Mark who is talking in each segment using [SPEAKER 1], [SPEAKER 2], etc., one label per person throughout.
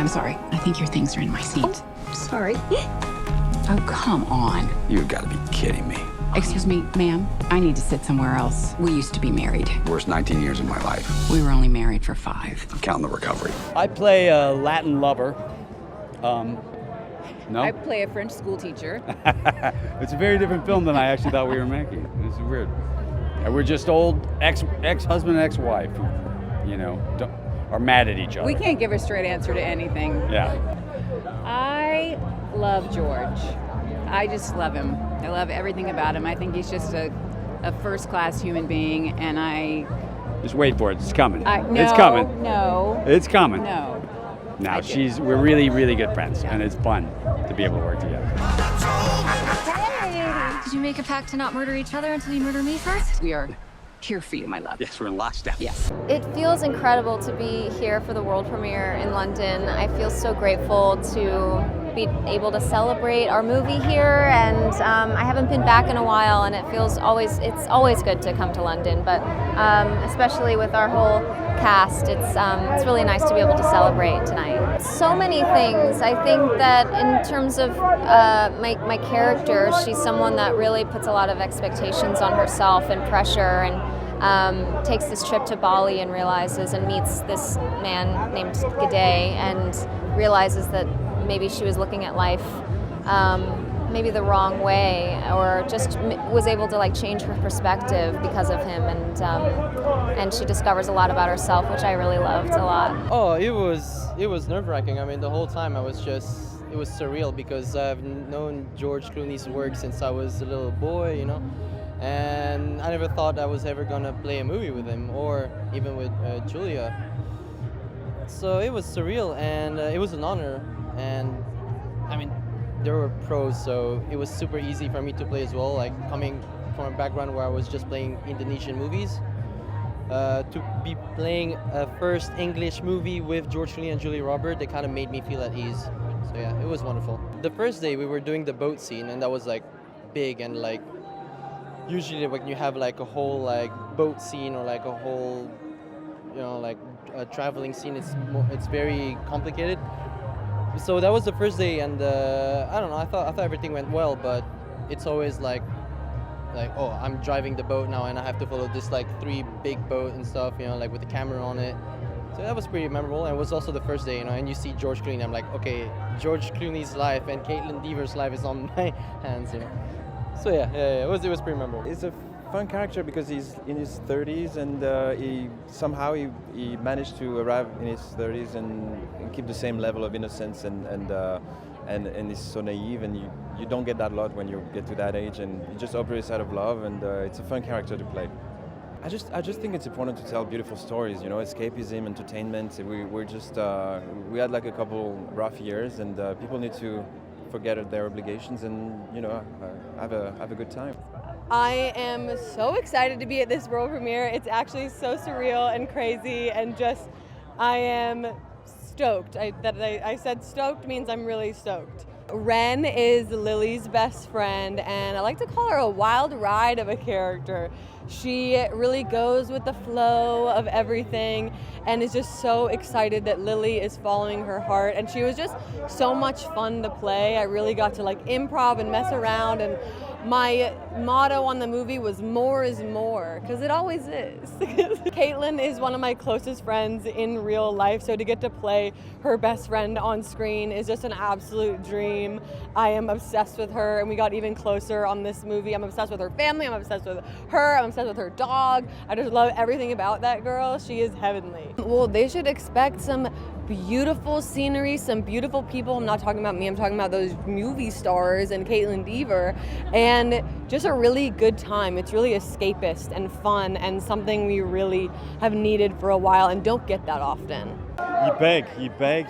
[SPEAKER 1] I'm sorry. I think your things are in my seat.
[SPEAKER 2] Oh, sorry.
[SPEAKER 1] Oh, come on.
[SPEAKER 3] You've got to be kidding me.
[SPEAKER 1] Excuse me, ma'am. I need to sit somewhere else. We used to be married.
[SPEAKER 3] Worst 19 years of my life.
[SPEAKER 1] We were only married for 5.
[SPEAKER 3] I'm counting the recovery.
[SPEAKER 4] I play a Latin lover. No?
[SPEAKER 5] I play a French school teacher.
[SPEAKER 4] It's a very different film than I actually thought we were making. This is weird. And we're just old ex-husband and ex-wife who, are mad at each other.
[SPEAKER 5] We can't give a straight answer to anything.
[SPEAKER 4] Yeah.
[SPEAKER 5] I love George. I just love him. I love everything about him. I think he's just a first-class human being, and
[SPEAKER 4] Just wait for it. It's coming.
[SPEAKER 5] No,
[SPEAKER 4] it's coming.
[SPEAKER 5] No.
[SPEAKER 4] It's coming.
[SPEAKER 5] No.
[SPEAKER 4] Now we're really, really good friends, and it's fun to be able to work together.
[SPEAKER 6] Hey! Did you make a pact to not murder each other until you murder me first?
[SPEAKER 1] We are here for you, my love.
[SPEAKER 3] Yes, we're in lockstep.
[SPEAKER 1] Yes.
[SPEAKER 7] It feels incredible to be here for the world premiere in London. I feel so grateful to be able to celebrate our movie here, and I haven't been back in a while, and it's always good to come to London, but especially with our whole cast, it's really nice to be able to celebrate tonight. So many things. I think that in terms of my character, she's someone that really puts a lot of expectations on herself and pressure, and takes this trip to Bali and realizes and meets this man named Gede and realizes that maybe she was looking at life maybe the wrong way, or just was able to change her perspective because of him, and she discovers a lot about herself, which I really loved a lot.
[SPEAKER 8] Oh, it was nerve-wracking. I mean, the whole time it was surreal because I've known George Clooney's work since I was a little boy, and I never thought I was ever gonna play a movie with him or even with Julia. So it was surreal, and it was an honor, and I mean, there were pros, so it was super easy for me to play as well, coming from a background where I was just playing Indonesian movies. To be playing a first English movie with George Clooney and Julia Roberts, they kind of made me feel at ease. So yeah, it was wonderful. The first day we were doing the boat scene, and that was big, and usually when you have a whole boat scene or a whole a traveling scene, it's very complicated. So that was the first day, and I don't know. I thought everything went well, but it's always oh, I'm driving the boat now, and I have to follow this 3 big boat and stuff, with the camera on it. So that was pretty memorable, and it was also the first day, and you see George Clooney. I'm like, okay, George Clooney's life and Kaitlyn Dever's life is on my hands, So yeah, it was pretty memorable.
[SPEAKER 9] It's a fun character because he's in his 30s, and he managed to arrive in his 30s and keep the same level of innocence, and he's so naive, and you don't get that a lot when you get to that age, and he just operates out of love, and it's a fun character to play. I just think it's important to tell beautiful stories, escapism, entertainment. We had a couple rough years, and people need to forget their obligations and have a good time.
[SPEAKER 10] I am so excited to be at this world premiere. It's actually so surreal and crazy, and I am stoked. I said stoked means I'm really stoked. Wren is Lily's best friend, and I like to call her a wild ride of a character. She really goes with the flow of everything and is just so excited that Lily is following her heart, and she was just so much fun to play. I really got to improv and mess around, and my motto on the movie was more is more, because it always is. Kaitlyn is one of my closest friends in real life, so to get to play her best friend on screen is just an absolute dream. I am obsessed with her, and we got even closer on this movie. I'm obsessed with her family, I'm obsessed with her, I'm obsessed with her dog. I just love everything about that girl. She is heavenly. Well, they should expect some beautiful scenery, some beautiful people. I'm not talking about me, I'm talking about those movie stars and Kaitlyn Dever, and just a really good time. It's really escapist and fun, and something we really have needed for a while and don't get that often.
[SPEAKER 11] You beg,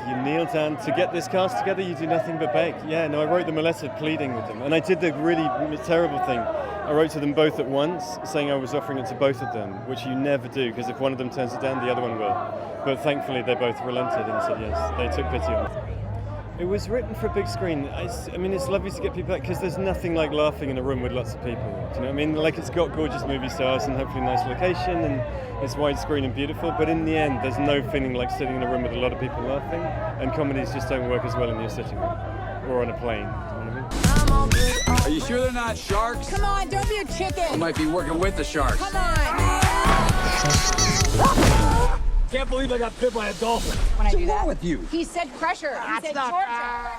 [SPEAKER 11] you kneel down. To get this cast together, you do nothing but beg. Yeah, no, I wrote them a letter pleading with them, and I did the really terrible thing. I wrote to them both at once, saying I was offering it to both of them, which you never do, because if one of them turns it down, the other one will. But thankfully, they both relented and said yes. They took pity on me. It was written for a big screen. I mean, it's lovely to get people out because there's nothing like laughing in a room with lots of people. Do you know what I mean? Like, it's got gorgeous movie stars and hopefully a nice location and it's widescreen and beautiful, but in the end, there's no feeling like sitting in a room with a lot of people laughing, and comedies just don't work as well in your sitting room or on a plane. You know what I mean?
[SPEAKER 3] Are you sure they're not sharks?
[SPEAKER 1] Come on, don't be a chicken.
[SPEAKER 3] I might be working with the sharks.
[SPEAKER 1] Come on.
[SPEAKER 2] Can't believe I got bit by a dolphin.
[SPEAKER 1] When I do
[SPEAKER 3] What's
[SPEAKER 1] that,
[SPEAKER 3] wrong with you?
[SPEAKER 1] he said pressure. He said Georgia.